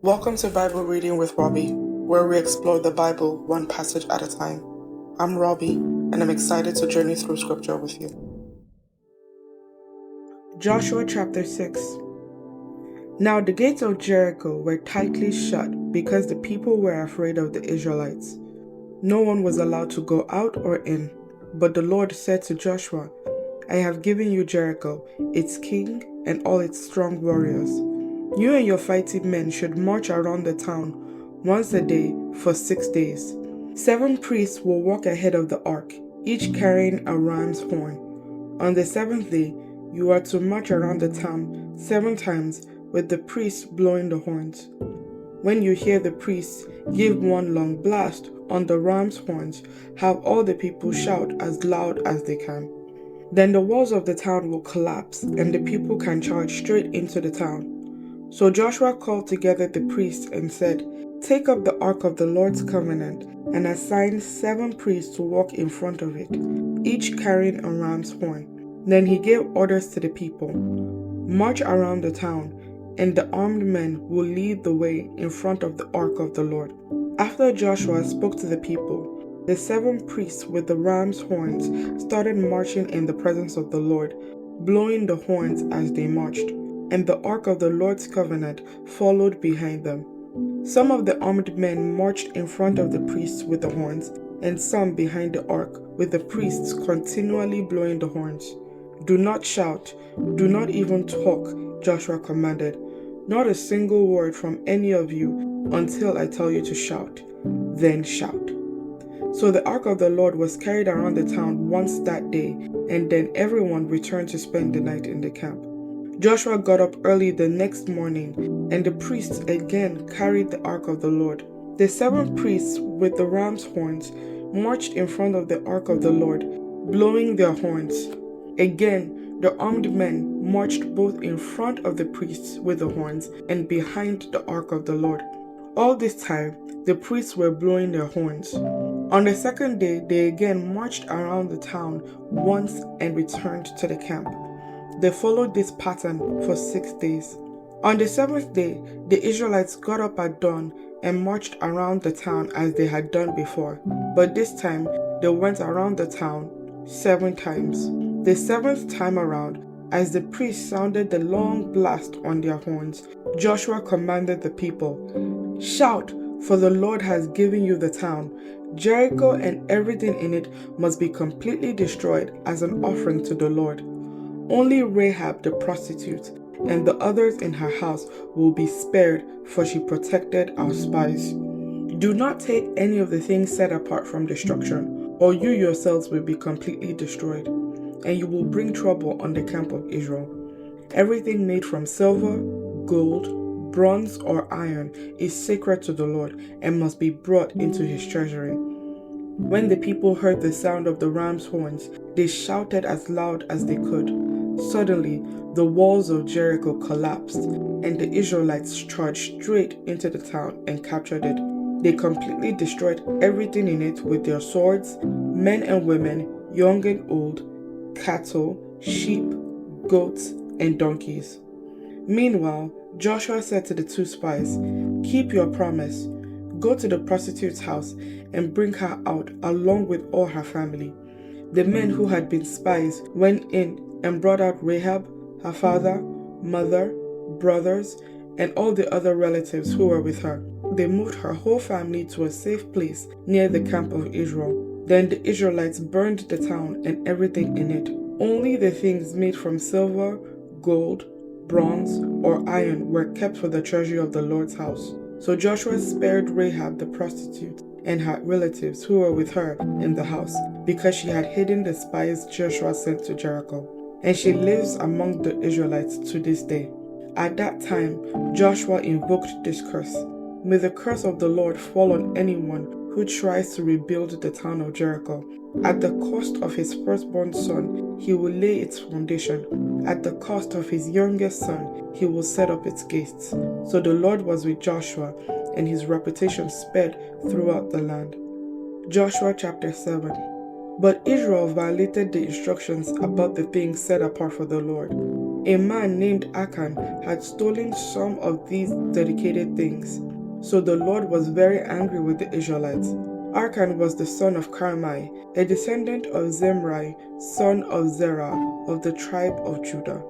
Welcome to Bible Reading with Robbie, where we explore the Bible one passage at a time. I'm Robbie, and I'm excited to journey through Scripture with you. Joshua chapter 6. Now the gates of Jericho were tightly shut because the people were afraid of the Israelites. No one was allowed to go out or in, but the Lord said to Joshua, I have given you Jericho, its king, and all its strong warriors. You and your fighting men should march around the town once a day for 6 days. 7 priests will walk ahead of the ark, each carrying a ram's horn. On the 7th day, you are to march around the town 7 times with the priests blowing the horns. When you hear the priests give one long blast on the ram's horns, have all the people shout as loud as they can. Then the walls of the town will collapse and the people can charge straight into the town. So Joshua called together the priests and said, Take up the ark of the Lord's covenant and assign 7 priests to walk in front of it, each carrying a ram's horn. Then he gave orders to the people, March around the town, and the armed men will lead the way in front of the ark of the Lord. After Joshua spoke to the people, the 7 priests with the ram's horns started marching in the presence of the Lord, blowing the horns as they marched, and the ark of the Lord's covenant followed behind them. Some of the armed men marched in front of the priests with the horns, and some behind the ark, with the priests continually blowing the horns. Do not shout, do not even talk, Joshua commanded. Not a single word from any of you until I tell you to shout. Then shout. So the ark of the Lord was carried around the town once that day, and then everyone returned to spend the night in the camp. Joshua got up early the next morning, and the priests again carried the ark of the Lord. The 7 priests with the ram's horns marched in front of the ark of the Lord, blowing their horns. Again, the armed men marched both in front of the priests with the horns and behind the ark of the Lord. All this time, the priests were blowing their horns. On the 2nd day, they again marched around the town once and returned to the camp. They followed this pattern for 6 days. On the 7th day, the Israelites got up at dawn and marched around the town as they had done before, but this time they went around the town 7 times. The 7th time around, as the priests sounded the long blast on their horns, Joshua commanded the people, Shout, for the Lord has given you the town. Jericho and everything in it must be completely destroyed as an offering to the Lord. Only Rahab the prostitute and the others in her house will be spared, for she protected our spies. Do not take any of the things set apart from destruction, or you yourselves will be completely destroyed, and you will bring trouble on the camp of Israel. Everything made from silver, gold, bronze, or iron is sacred to the Lord and must be brought into his treasury. When the people heard the sound of the ram's horns, they shouted as loud as they could. Suddenly, the walls of Jericho collapsed, and the Israelites charged straight into the town and captured it. They completely destroyed everything in it with their swords, men and women, young and old, cattle, sheep, goats, and donkeys. Meanwhile, Joshua said to the 2 spies, Keep your promise. Go to the prostitute's house and bring her out along with all her family. The men who had been spies went in and brought out Rahab, her father, mother, brothers, and all the other relatives who were with her. They moved her whole family to a safe place near the camp of Israel. Then the Israelites burned the town and everything in it. Only the things made from silver, gold, bronze, or iron were kept for the treasury of the Lord's house. So Joshua spared Rahab the prostitute and her relatives who were with her in the house, because she had hidden the spies Joshua sent to Jericho. And she lives among the Israelites to this day. At that time, Joshua invoked this curse. May the curse of the Lord fall on anyone who tries to rebuild the town of Jericho. At the cost of his firstborn son, he will lay its foundation. At the cost of his youngest son, he will set up its gates. So the Lord was with Joshua, and his reputation spread throughout the land. Joshua chapter 7. But Israel violated the instructions about the things set apart for the Lord. A man named Achan had stolen some of these dedicated things. So the Lord was very angry with the Israelites. Achan was the son of Carmi, a descendant of Zimri, son of Zerah, of the tribe of Judah.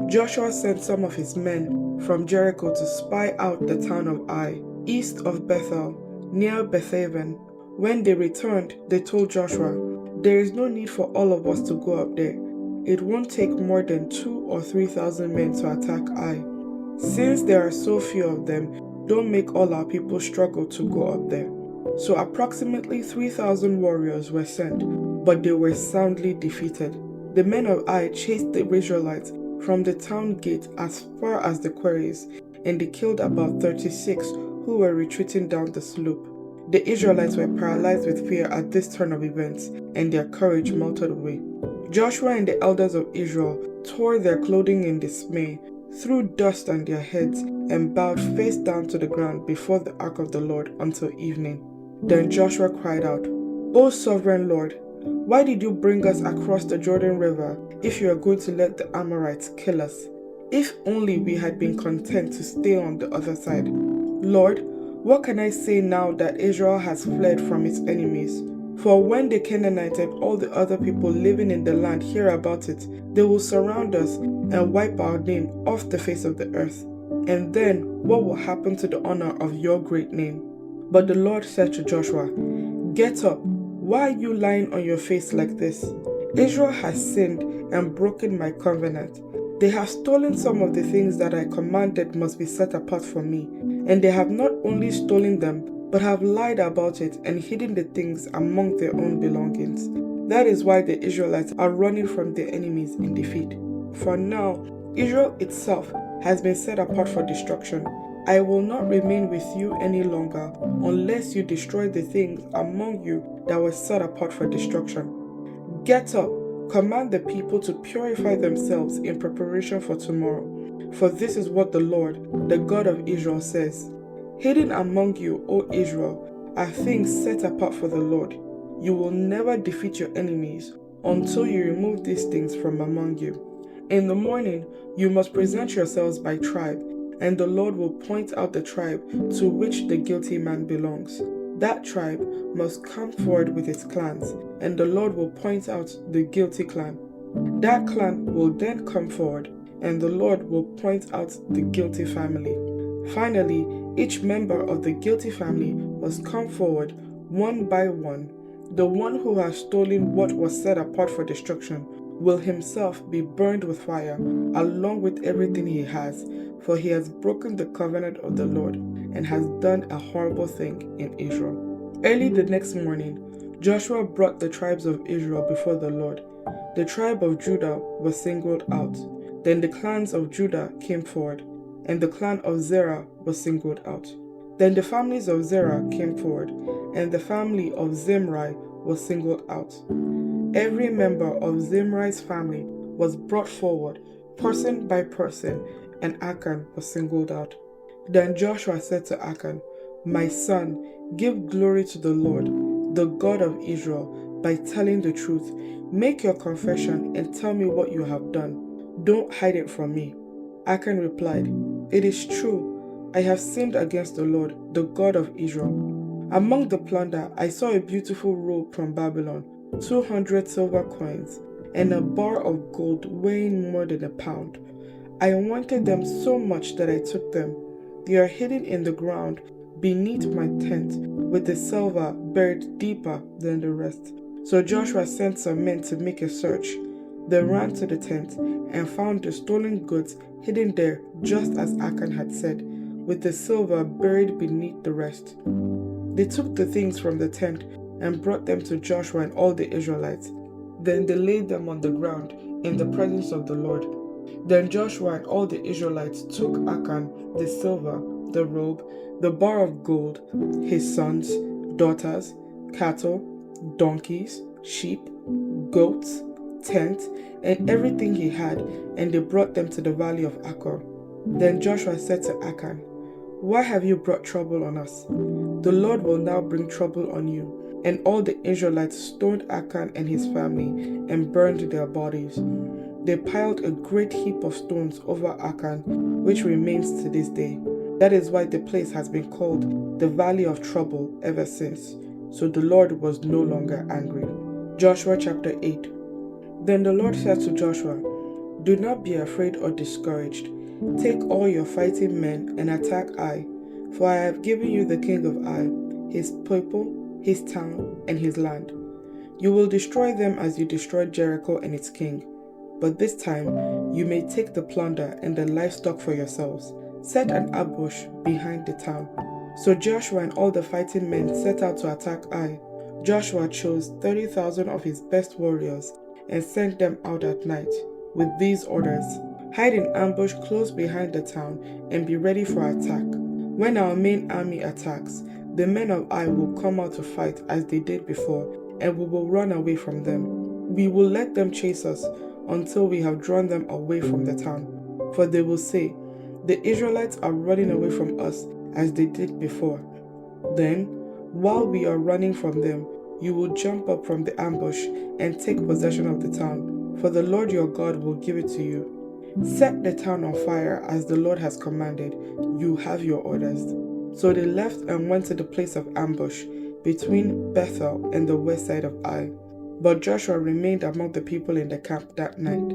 Joshua sent some of his men from Jericho to spy out the town of Ai, east of Bethel, near Bethaven. When they returned, they told Joshua, "There is no need for all of us to go up there. It won't take more than 2,000 or 3,000 men to attack Ai. Since there are so few of them, don't make all our people struggle to go up there." So approximately 3,000 warriors were sent, but they were soundly defeated. The men of Ai chased the Israelites from the town gate as far as the quarries, and they killed about 36 who were retreating down the slope. The Israelites were paralyzed with fear at this turn of events, and their courage melted away. Joshua and the elders of Israel tore their clothing in dismay, threw dust on their heads, and bowed face down to the ground before the ark of the Lord until evening. Then Joshua cried out, "O sovereign Lord, why did you bring us across the Jordan River if you are going to let the Amorites kill us? If only we had been content to stay on the other side. Lord, what can I say now that Israel has fled from its enemies? For when the Canaanites and all the other people living in the land hear about it, they will surround us and wipe our name off the face of the earth. And then what will happen to the honor of your great name?" But the Lord said to Joshua, "Get up. Why are you lying on your face like this? Israel has sinned and broken my covenant. They have stolen some of the things that I commanded must be set apart for me, and they have not only stolen them, but have lied about it and hidden the things among their own belongings. That is why the Israelites are running from their enemies in defeat. For now, Israel itself has been set apart for destruction. I will not remain with you any longer unless you destroy the things among you that were set apart for destruction. Get up, command the people to purify themselves in preparation for tomorrow. For this is what the Lord, the God of Israel, says. Hidden among you, O Israel, are things set apart for the Lord. You will never defeat your enemies until you remove these things from among you. In the morning, you must present yourselves by tribe, and the Lord will point out the tribe to which the guilty man belongs. That tribe must come forward with its clans, and the Lord will point out the guilty clan. That clan will then come forward, and the Lord will point out the guilty family. Finally, each member of the guilty family must come forward one by one. The one who has stolen what was set apart for destruction will himself be burned with fire, along with everything he has, for he has broken the covenant of the Lord and has done a horrible thing in Israel. Early the next morning, Joshua brought the tribes of Israel before the Lord. The tribe of Judah was singled out. Then the clans of Judah came forward, and the clan of Zerah was singled out. Then the families of Zerah came forward, and the family of Zimri was singled out. Every member of Zimri's family was brought forward, person by person, and Achan was singled out. Then Joshua said to Achan, "My son, give glory to the Lord, the God of Israel, by telling the truth. Make your confession and tell me what you have done. Don't hide it from me." Achan replied, "It is true. I have sinned against the Lord, the God of Israel. Among the plunder, I saw a beautiful robe from Babylon, 200 silver coins, and a bar of gold weighing more than a pound. I wanted them so much that I took them. They are hidden in the ground beneath my tent, with the silver buried deeper than the rest." So Joshua sent some men to make a search. They ran to the tent and found the stolen goods hidden there just as Achan had said, with the silver buried beneath the rest. They took the things from the tent and brought them to Joshua and all the Israelites. Then they laid them on the ground in the presence of the Lord. Then Joshua and all the Israelites took Achan, the silver, the robe, the bar of gold, his sons, daughters, cattle, donkeys, sheep, goats, tent, and everything he had, and they brought them to the valley of Achor. Then Joshua said to Achan, "Why have you brought trouble on us? The Lord will now bring trouble on you." And all the Israelites stoned Achan and his family and burned their bodies. They piled a great heap of stones over Achan, which remains to this day. That is why the place has been called the Valley of Trouble ever since. So the Lord was no longer angry. Joshua chapter 8. Then the Lord said to Joshua, "Do not be afraid or discouraged. Take all your fighting men and attack Ai, for I have given you the king of Ai, his people, his town, and his land. You will destroy them as you destroyed Jericho and its king. But this time you may take the plunder and the livestock for yourselves. Set an ambush behind the town." So Joshua and all the fighting men set out to attack Ai. Joshua chose 30,000 of his best warriors and sent them out at night with these orders: "Hide in ambush close behind the town and be ready for attack. When our main army attacks, the men of Ai will come out to fight as they did before, and we will run away from them. We will let them chase us until we have drawn them away from the town. For they will say, 'The Israelites are running away from us as they did before.' Then, while we are running from them, you will jump up from the ambush and take possession of the town, for the Lord your God will give it to you. Set the town on fire as the Lord has commanded. You have your orders." So they left and went to the place of ambush between Bethel and the west side of Ai. But Joshua remained among the people in the camp that night.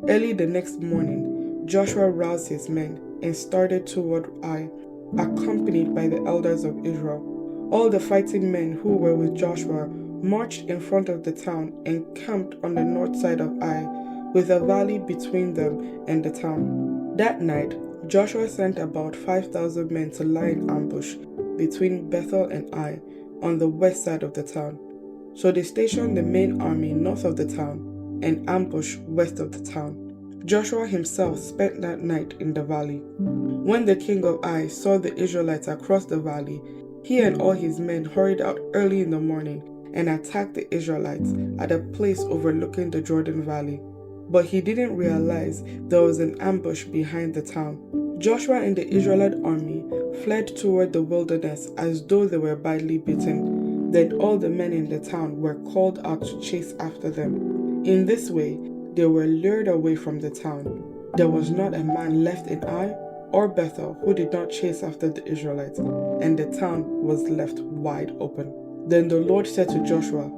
Early the next morning, Joshua roused his men and started toward Ai, accompanied by the elders of Israel. All the fighting men who were with Joshua marched in front of the town and camped on the north side of Ai, with a valley between them and the town. That night, Joshua sent about 5,000 men to lie in ambush between Bethel and Ai on the west side of the town. So they stationed the main army north of the town and ambushed west of the town. Joshua himself spent that night in the valley. When the king of Ai saw the Israelites across the valley, he and all his men hurried out early in the morning and attacked the Israelites at a place overlooking the Jordan Valley. But he didn't realize there was an ambush behind the town. Joshua and the Israelite army fled toward the wilderness as though they were badly beaten. Then all the men in the town were called out to chase after them. In this way, they were lured away from the town. There was not a man left in Ai or Bethel who did not chase after the Israelites, and the town was left wide open. Then the Lord said to Joshua,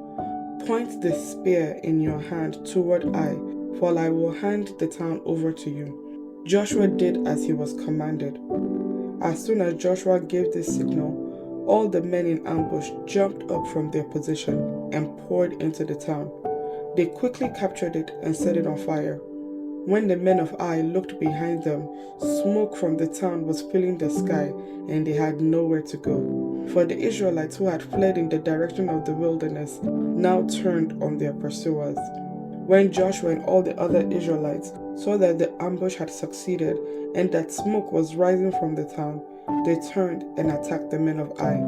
"Point the spear in your hand toward Ai, for I will hand the town over to you." Joshua did as he was commanded. As soon as Joshua gave this signal, all the men in ambush jumped up from their position and poured into the town. They quickly captured it and set it on fire. When the men of Ai looked behind them, smoke from the town was filling the sky, and they had nowhere to go. For the Israelites who had fled in the direction of the wilderness now turned on their pursuers. When Joshua and all the other Israelites saw that the ambush had succeeded and that smoke was rising from the town, they turned and attacked the men of Ai.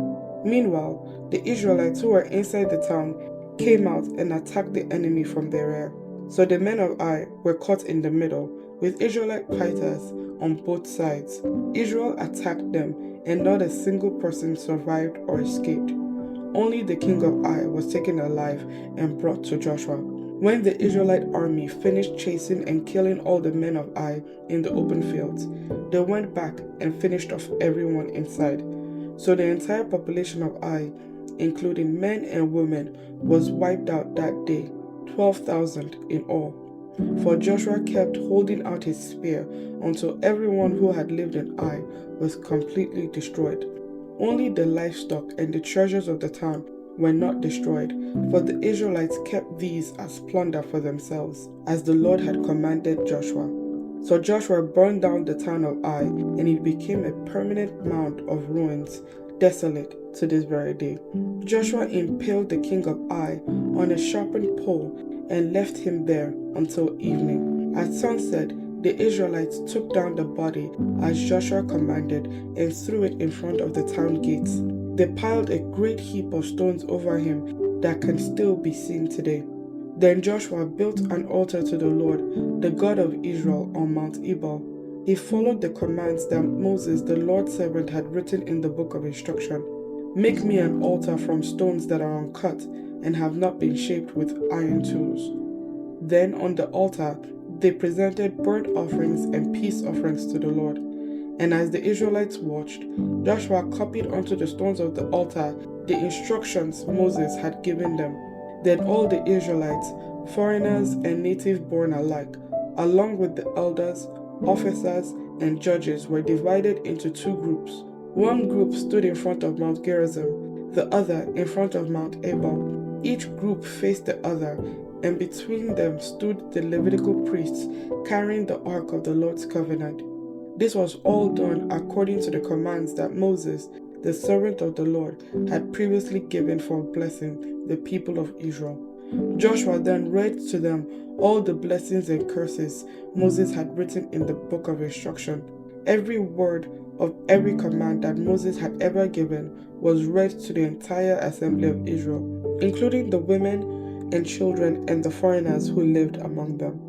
Meanwhile, the Israelites who were inside the town came out and attacked the enemy from their rear. So the men of Ai were caught in the middle, with Israelite fighters on both sides. Israel attacked them, and not a single person survived or escaped. Only the king of Ai was taken alive and brought to Joshua. When the Israelite army finished chasing and killing all the men of Ai in the open fields, they went back and finished off everyone inside. So the entire population of Ai, including men and women, was wiped out that day, 12,000 in all. For Joshua kept holding out his spear until everyone who had lived in Ai was completely destroyed. Only the livestock and the treasures of the town were not destroyed, for the Israelites kept these as plunder for themselves, as the Lord had commanded Joshua. So Joshua burned down the town of Ai, and it became a permanent mound of ruins, desolate to this very day. Joshua impaled the king of Ai on a sharpened pole and left him there until evening. At sunset, the Israelites took down the body as Joshua commanded and threw it in front of the town gates. They piled a great heap of stones over him that can still be seen today. Then Joshua built an altar to the Lord, the God of Israel, on Mount Ebal. He followed the commands that Moses, the Lord's servant, had written in the book of instruction. "Make me an altar from stones that are uncut and have not been shaped with iron tools." Then on the altar, They presented burnt offerings and peace offerings to the Lord. And as the Israelites watched, Joshua copied onto the stones of the altar the instructions Moses had given them. Then all the Israelites, foreigners and native-born alike, along with the elders, officers, and judges, were divided into two groups. One group stood in front of Mount Gerizim, the other in front of Mount Ebal. Each group faced the other, and between them stood the Levitical priests carrying the Ark of the Lord's covenant. This was all done according to the commands that Moses, the servant of the Lord, had previously given for blessing the people of Israel. Joshua then read to them all the blessings and curses Moses had written in the book of instruction. Every word of every command that Moses had ever given was read to the entire assembly of Israel, including the women and children and the foreigners who lived among them.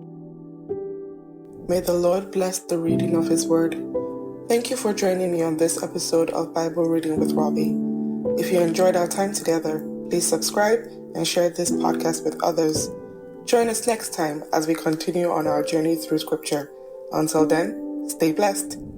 May the Lord bless the reading of His Word. Thank you for joining me on this episode of Bible Reading with Robbie. If you enjoyed our time together, please subscribe and share this podcast with others. Join us next time as we continue on our journey through Scripture. Until then, stay blessed.